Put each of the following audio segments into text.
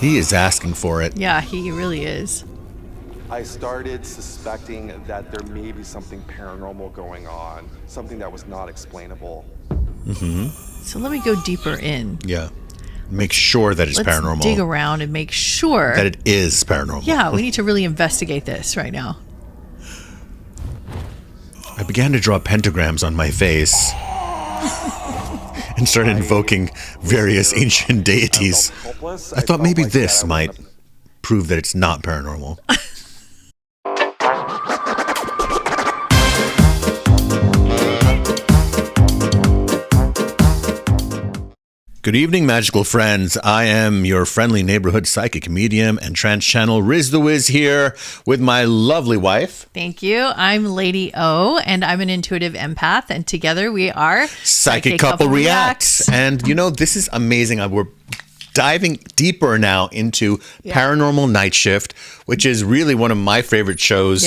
He is asking for it. Yeah, he really is. I started suspecting that there may be something paranormal going on, something that was not explainable. So let me go deeper in. Yeah. Make sure that it's Let's paranormal. dig around and make sure that it is paranormal. Yeah, we need to really investigate this right now. I began to draw pentagrams on my face and started invoking various ancient deities. I thought maybe this might prove that it's not paranormal. Good evening, magical friends. I am your friendly neighborhood psychic medium and trance channel Riz the Wiz here with my lovely wife. Thank you. I'm Lady O, and I'm an intuitive empath, and together we are Psychic Couple Reacts. And you know, this is amazing. We're diving deeper now into Paranormal Nightshift, which is really one of my favorite shows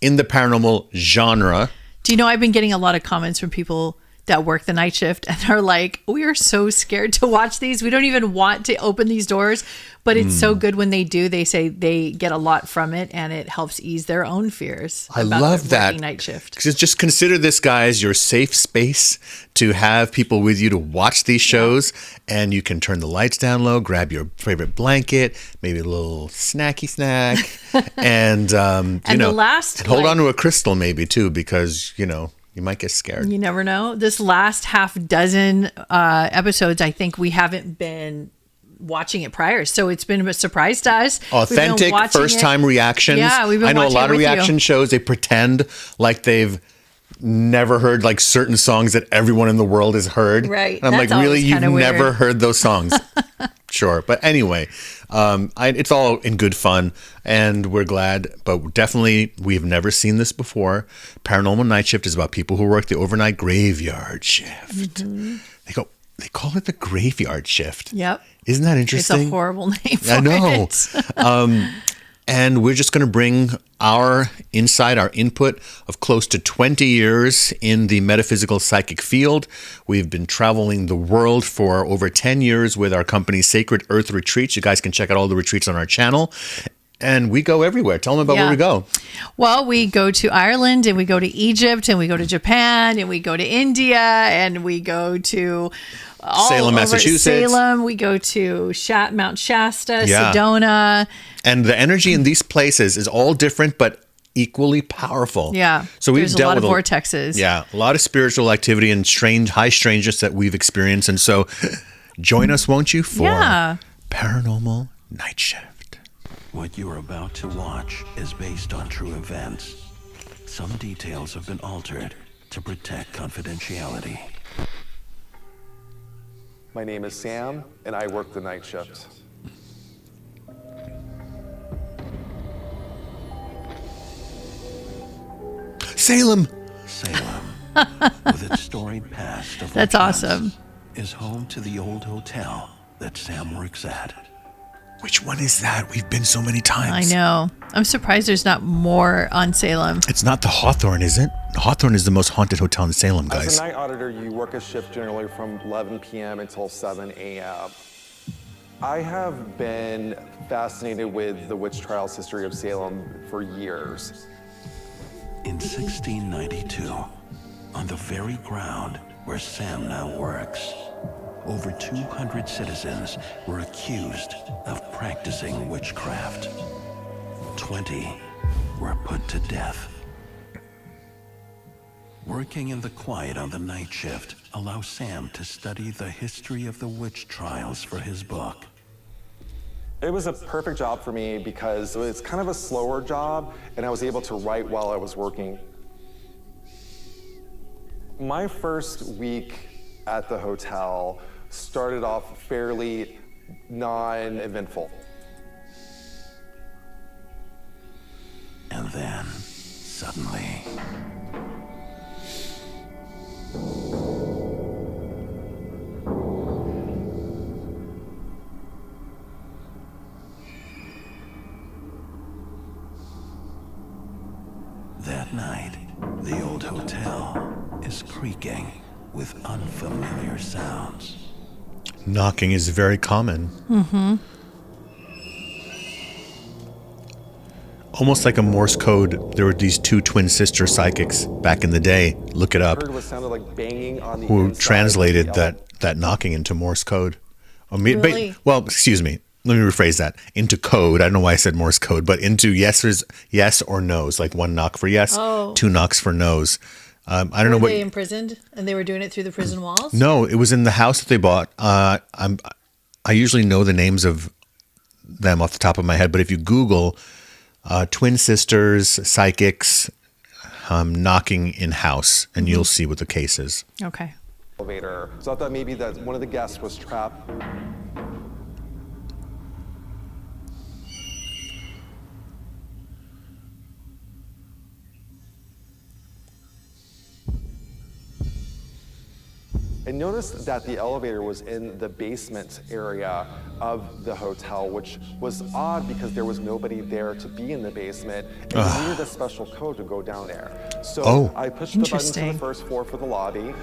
in the paranormal genre. Do you know, I've been getting a lot of comments from people that work the night shift, and they're like, we are so scared to watch these. We don't even want to open these doors, but it's so good when they do. They say they get a lot from it, and it helps ease their own fears. I love that. Night shift. Just consider this, guys, your safe space to have people with you to watch these shows, and you can turn the lights down low, grab your favorite blanket, maybe a little snacky snack, and hold on to a crystal maybe too, because you might get scared. You never know. This last half dozen episodes, I think we haven't been watching it prior. So it's been a surprise to us. Authentic first-time reactions. Yeah, we've been I know a watching lot it of with reaction you. shows, they pretend like they've never heard like certain songs that everyone in the world has heard. Right. And I'm like, really? You've never weird. heard those songs? Sure. But anyway, it's all in good fun, and we're glad. But definitely, we've never seen this before. Paranormal Night Shift is about people who work the overnight graveyard shift. Mm-hmm. They call it the graveyard shift. Yep. Isn't that interesting? It's a horrible name for I know. it. And we're just going to bring our insight, our input of close to 20 years in the metaphysical psychic field. We've been traveling the world for over 10 years with our company, Sacred Earth Retreats. You guys can check out all the retreats on our channel. And we go everywhere. Tell them about where we go. Well, we go to Ireland, and we go to Egypt, and we go to Japan, and we go to India, and we go to Salem, Massachusetts. Salem. We go to Mount Shasta, Sedona. And the energy in these places is all different, but equally powerful. Yeah. So we've dealt with a lot of vortexes. Yeah. A lot of spiritual activity and high strangeness that we've experienced. And so join us, won't you, for Paranormal Night Shift. What you're about to watch is based on true events. Some details have been altered to protect confidentiality. My name is Sam, and I work the night shift. Salem, with its storied past of That's awesome. is home to the old hotel that Sam works at. which one is that? We've been so many times. I know. I'm surprised there's not more on Salem. It's not the Hawthorne, is it? The Hawthorne is the most haunted hotel in Salem, guys. As a night auditor, you work a shift generally from 11 p.m. until 7 a.m. I have been fascinated with the witch trials history of Salem for years. In 1692, on the very ground where Sam now works, over 200 citizens were accused of practicing witchcraft. 20 were put to death. Working in the quiet on the night shift allows Sam to study the history of the witch trials for his book. It was a perfect job for me because it's kind of a slower job, and I was able to write while I was working. My first week at the hotel started off fairly non-eventful. And then, suddenly, that night, the old hotel is creaking with unfamiliar sounds. Knocking is very common. Mm-hmm. almost like a Morse code. There were these two twin sister psychics back in the day. Look it up. I heard what sounded like banging on the Who inside translated of the that knocking into Morse code. Really? Well, excuse me. Let me rephrase that. Into code. I don't know why I said Morse code, but into yes or no's. Like one knock for yes, two knocks for no's. I don't know Were what. they imprisoned and they were doing it through the prison walls? No, it was in the house that they bought. I usually know the names of them off the top of my head, but if you Google twin sisters, psychics, knocking in house, and you'll see what the case is. Okay. elevator. So I thought maybe that one of the guests was trapped. I noticed that the elevator was in the basement area of the hotel, which was odd because there was nobody there to be in the basement, and you needed a special code to go down there. So I pushed the button to the first floor for the lobby,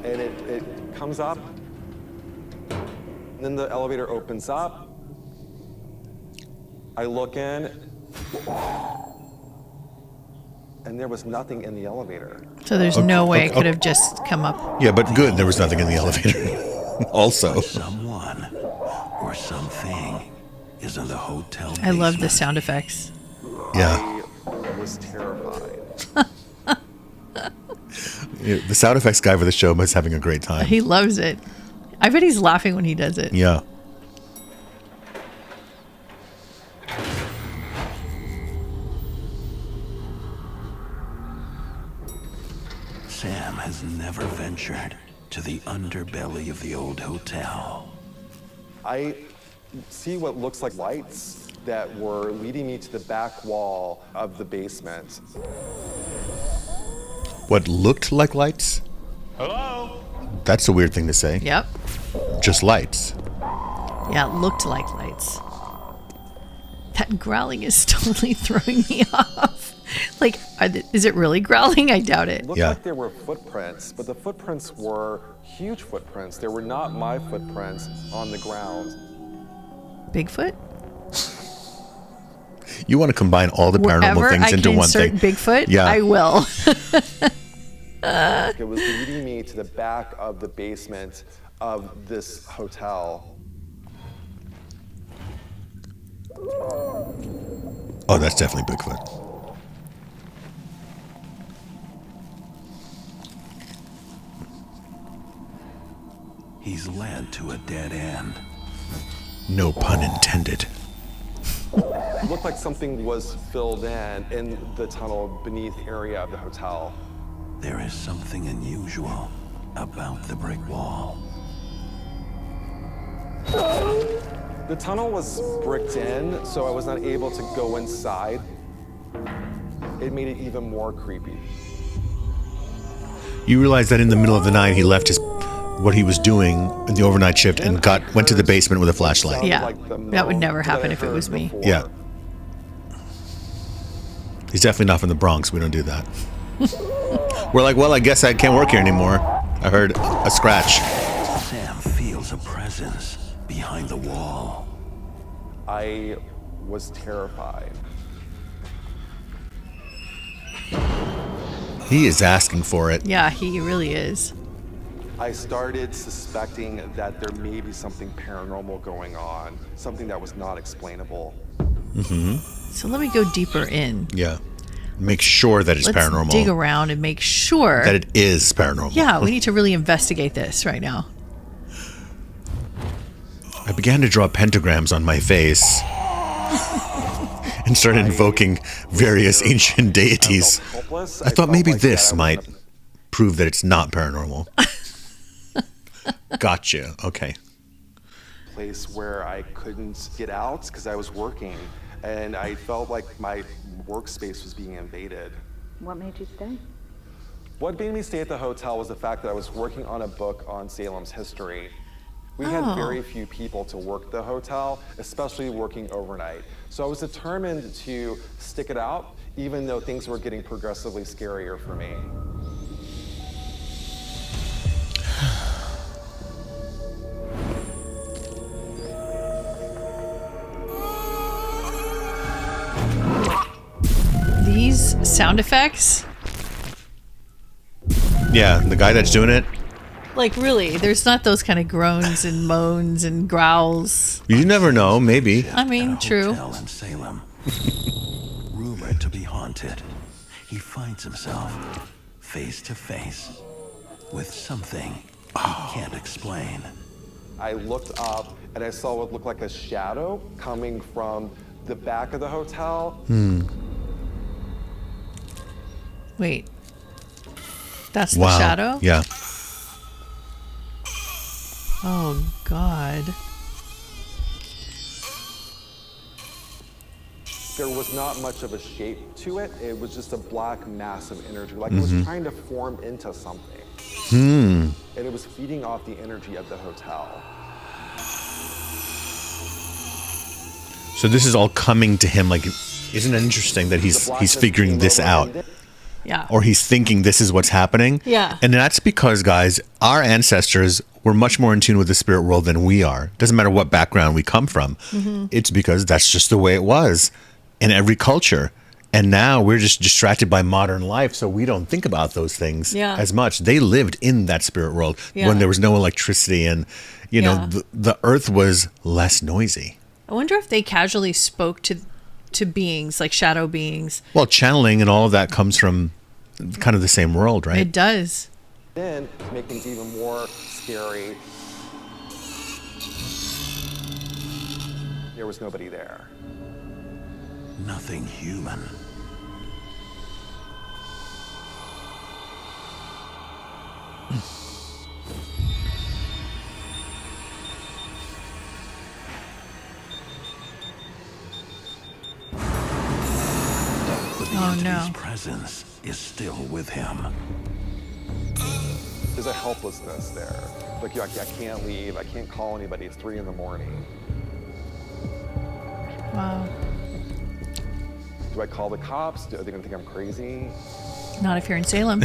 and it comes up, and then the elevator opens up. I look in, and there was nothing in the elevator. So there's no way it could have just come up. Yeah, but good, there was nothing in the elevator. Also. Someone or something is in the hotel I love the basement. sound effects. Yeah. I was terrified. The sound effects guy for the show was having a great time. He loves it. I bet he's laughing when he does it. Yeah. Sam has never ventured to the underbelly of the old hotel. I see what looks like lights that were leading me to the back wall of the basement. What looked like lights? Hello? That's a weird thing to say. Yep. Just lights. Yeah, it looked like lights. That growling is totally throwing me off. Like, is it really growling? I doubt it. It looked like there were footprints, but the footprints were huge footprints. They were not my footprints on the ground. Bigfoot? You want to combine all the paranormal Wherever things I into can one insert thing. Bigfoot, Yeah. I will. It was leading me to the back of the basement of this hotel. Oh, that's definitely Bigfoot. He's led to a dead end. No pun intended. It looked like something was filled in the tunnel beneath area of the hotel. There is something unusual about the brick wall. The tunnel was bricked in, so I was not able to go inside. It made it even more creepy. You realize that in the middle of the night he left what he was doing in the overnight shift and went to the basement with a flashlight. Yeah, that would never happen if it was me. Yeah. He's definitely not from the Bronx. We don't do that. We're like, well, I guess I can't work here anymore. I heard a scratch. Sam feels a presence behind the wall. I was terrified. He is asking for it. Yeah, he really is. I started suspecting that there may be something paranormal going on, something that was not explainable. Mm-hmm. So let me go deeper in. Yeah. Make sure that it's Let's paranormal. dig around and make sure that it is paranormal. Yeah, we need to really investigate this right now. I began to draw pentagrams on my face and started invoking various ancient deities. I thought maybe this might prove that it's not paranormal. Gotcha. Okay. Place where I couldn't get out because I was working, and I felt like my workspace was being invaded. What made you stay? What made me stay at the hotel was the fact that I was working on a book on Salem's history. We had very few people to work the hotel, especially working overnight. So I was determined to stick it out, even though things were getting progressively scarier for me. sound effects. Yeah, the guy that's doing it. Like, really, there's not those kind of groans and moans and growls. You never know, maybe. I mean, At a true. hotel in Salem, rumored to be haunted, he finds himself face to face with something he can't explain. I looked up and I saw what looked like a shadow coming from the back of the hotel. Wait. That's Wow. the shadow? Yeah. Oh, God. There was not much of a shape to it. It was just a black mass of energy, like it was trying to form into something. And it was feeding off the energy of the hotel. So this is all coming to him. Like, isn't it interesting that he's figuring this out? Yeah. Or he's thinking this is what's happening. Yeah. And that's because, guys, our ancestors were much more in tune with the spirit world than we are. Doesn't matter what background we come from. It's because that's just the way it was in every culture. And now we're just distracted by modern life, so we don't think about those things as much. They lived in that spirit world when there was no electricity and, you know, the earth was less noisy. I wonder if they casually spoke to beings, like shadow beings. Well, channeling and all of that comes from kind of the same world, right? It does. Then, to make things even more scary, there was nobody there. Nothing human. But the Oh, entity's no. presence is still with him. There's a helplessness there. Like, I can't leave, I can't call anybody, it's 3 in the morning. Wow. Do I call the cops? Are they gonna think I'm crazy? Not if you're in Salem.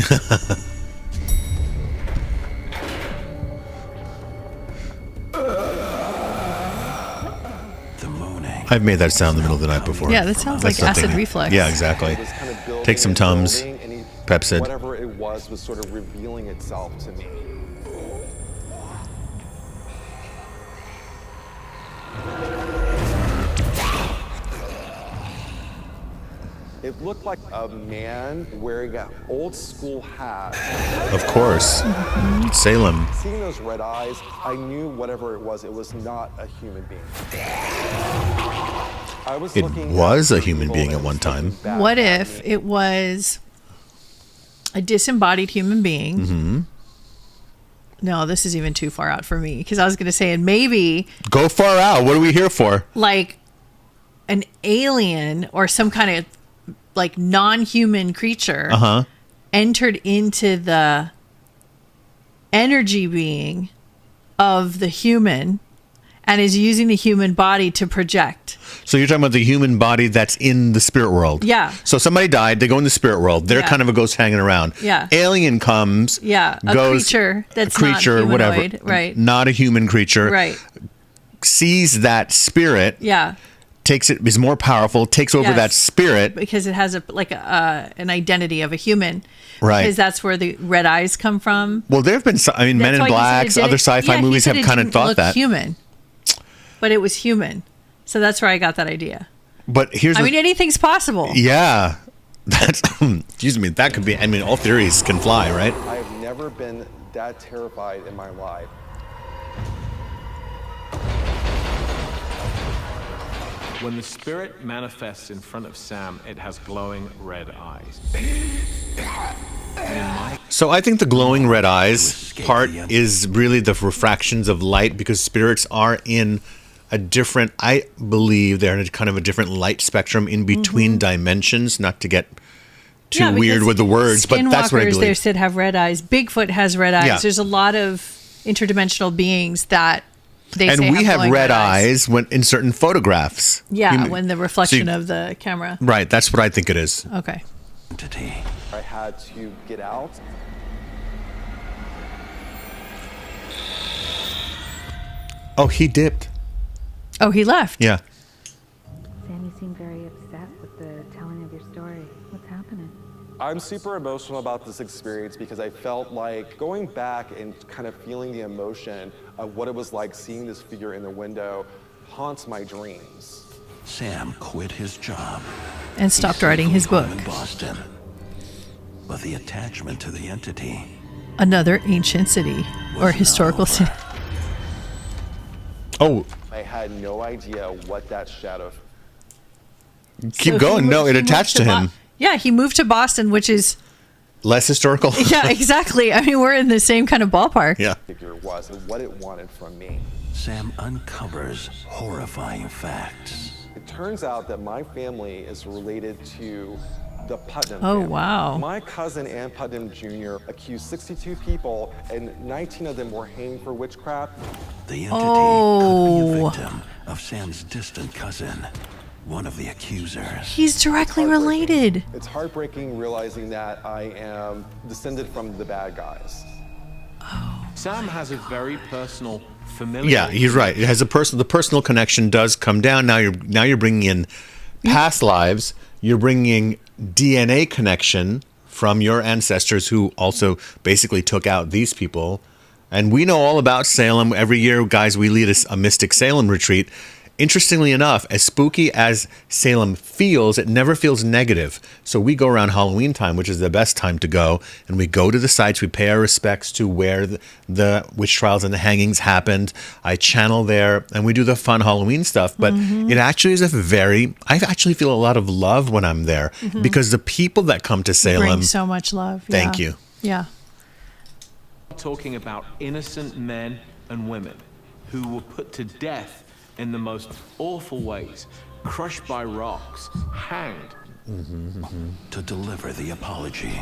The moaning. I've made that sound in the middle of the night before. Yeah, that sounds That's like acid something- reflux. Yeah, exactly. It was kind of building Take some and Tums, building, and Pepsid. whatever it was sort of revealing itself to me. It looked like a man wearing an old school hat. Of course. Salem. Seeing those red eyes, I knew whatever it was not a human being. I was It looking was at a human people being at and one time. looking back What at if me. it was a disembodied human being? Mm-hmm. No, this is even too far out for me because I was going to say, and maybe Go far out. What are we here for? like an alien or some kind of like non-human creature entered into the energy being of the human and is using the human body to project. So you're talking about the human body that's in the spirit world. Yeah. So somebody died. They go in the spirit world. They're Yeah. kind of a ghost hanging around. Yeah. Alien comes. Yeah, a goes, creature that's a creature, not whatever. humanoid, right. Not a human creature. Right. Sees that spirit. Yeah. Takes it. Is more powerful. Takes over Yes. that spirit. Because it has an identity of a human. Right. Because that's where the red eyes come from. Well, there have been. Men That's in why he said Blacks, it other didn't- sci-fi yeah, he movies said have it kind of didn't thought look that. human, but it was human. So that's where I got that idea. But here's. I mean, anything's possible. Yeah. That's. Excuse me. That could be. I mean, all theories can fly, right? I have never been that terrified in my life. When the spirit manifests in front of Sam, it has glowing red eyes. So I think the glowing red eyes part is really the refractions of light because spirits are in a different, I believe they're in a kind of a different light spectrum in between dimensions, not to get too Yeah, weird because with the words, but that's what I skinwalkers, they believe. said have red eyes. Bigfoot has red eyes. Yeah. There's a lot of interdimensional beings that they And say we have glowing red eyes when in certain photographs. Yeah, when the reflection so you- of the camera. Right, that's what I think it is. Okay. Entity. I had to get out. Oh, he dipped. Oh, he left. Yeah. Sam, you seem very upset with the telling of your story. What's happening? I'm super emotional about this experience because I felt like going back and kind of feeling the emotion of what it was like seeing this figure in the window haunts my dreams. Sam quit his job And stopped writing his book. in Boston. But the attachment to the entity, Another ancient city or historical city. Oh, I had no idea what that shadow. keep So going. he No, moved- it he moved attached to him. Yeah, he moved to Boston, which is, Less historical. yeah, exactly. I mean, we're in the same kind of ballpark. Yeah. Figure was and what it wanted from me. Sam uncovers horrifying facts. It turns out that my family is related to the Putnam Oh, family. wow. My cousin Ann Putnam Jr. accused 62 people, and 19 of them were hanged for witchcraft. The entity could be Oh. a victim of Sam's distant cousin, one of the accusers. He's directly related. It's heartbreaking realizing that I am descended from the bad guys. Sam has a very personal, familiar. Yeah, he's right. It has a the personal connection does come down. Now you're bringing in past lives. You're bringing DNA connection from your ancestors who also basically took out these people. And we know all about Salem. Every year, guys, we lead a Mystic Salem retreat. Interestingly enough, as spooky as Salem feels, it never feels negative. So we go around Halloween time, which is the best time to go, and we go to the sites. We pay our respects to where the witch trials and the hangings happened. I channel there, and we do the fun Halloween stuff. But it actually is I actually feel a lot of love when I'm there because the people that come to Salem. Bring so much love. Thank Yeah. you. Yeah. Talking about innocent men and women who were put to death in the most awful ways, crushed by rocks, hanged. To deliver the apology.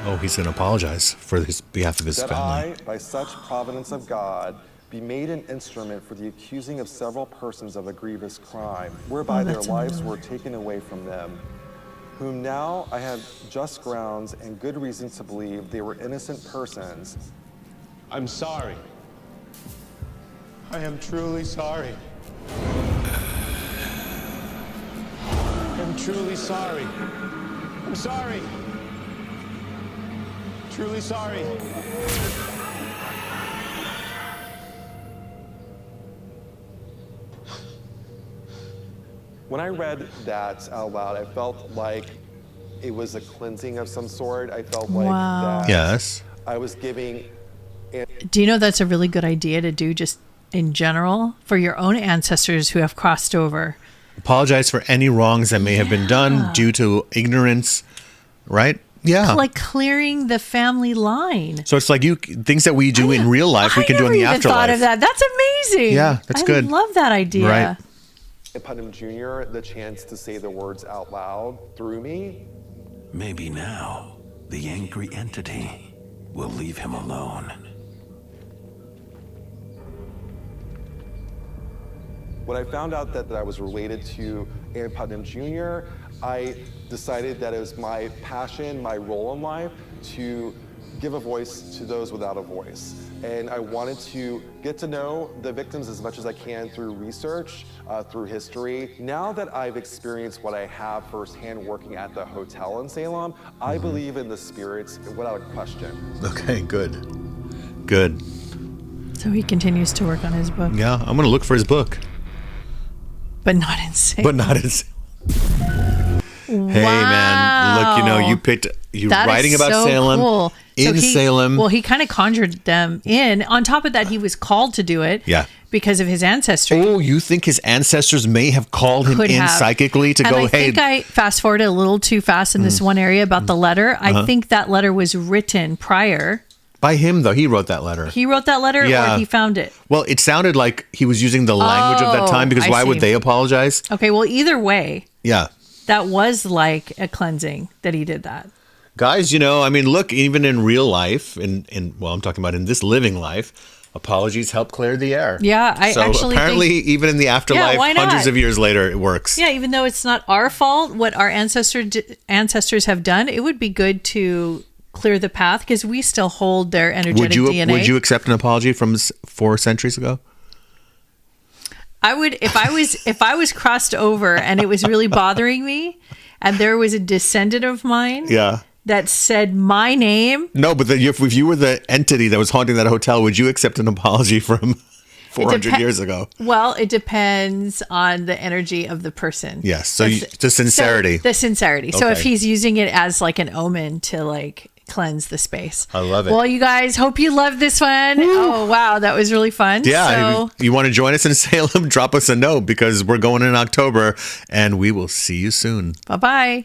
Oh, he's going to apologize for his behalf of his That family. I, by such providence of God, be made an instrument for the accusing of several persons of a grievous crime, whereby their that's lives were taken away from them, whom now I have just grounds and good reasons to believe they were innocent persons. I'm sorry. I am truly sorry. I'm truly sorry. I'm sorry. Truly sorry. When I read that out loud, I felt like it was a cleansing of some sort. I felt like Wow. that Yes. I was giving. Do you know that's a really good idea to do just in general for your own ancestors who have crossed over? Apologize for any wrongs that may have been done due to ignorance, right? Yeah. Like clearing the family line. So it's like things that we do in real life, we can do in the I never even thought afterlife. of that. That's amazing. Yeah, that's good. I love that idea. Right. Putnam Jr. the chance to say the words out loud through me. Maybe now, the angry entity will leave him alone. When I found out that I was related to Ann Putnam Jr., I decided that it was my passion, my role in life, to give a voice to those without a voice. And I wanted to get to know the victims as much as I can through research, through history. Now that I've experienced what I have firsthand working at the hotel in Salem, I believe in the spirits without a question. Okay, good. Good. So he continues to work on his book, Yeah, I'm going to look for his book, but not insane. but not his. Hey, man, look, you picked, That writing is about so Salem, cool. in Salem. Well, he kind of conjured them in. On top of that, he was called to do it. Yeah. Because of his ancestry. Oh, you think his ancestors may have called him Could in have. psychically to And go, I hey. think I fast forwarded a little too fast in this one area about the letter. I think that letter was written prior. By him, though. He wrote that letter. He wrote that letter Yeah. or he found it? Well, it sounded like he was using the language of that time because I why see. would they apologize? Okay, well, either way, Yeah. that was like a cleansing that he did that. Guys, I mean, look, even in real life, well, I'm talking about in this living life, apologies help clear the air. Yeah, I so actually apparently, think- even in the afterlife, why not? hundreds of years later, it works. Yeah, even though it's not our fault, what our ancestors have done, it would be good to clear the path because we still hold their energetic DNA. Would you accept an apology from 4 centuries ago? I would if I was crossed over and it was really bothering me and there was a descendant of mine Yeah. that said my name. No, but if you were the entity that was haunting that hotel, would you accept an apology from 400 years ago? Well, it depends on the energy of the person. Yes. So the sincerity. So the sincerity. So if Okay. he's using it as like an omen to like cleanse the space. I love it. Well, you guys, hope you love this one. Oh, wow. That was really fun. Yeah. So, If you want to join us in Salem, drop us a note because we're going in October and we will see you soon. bye-bye.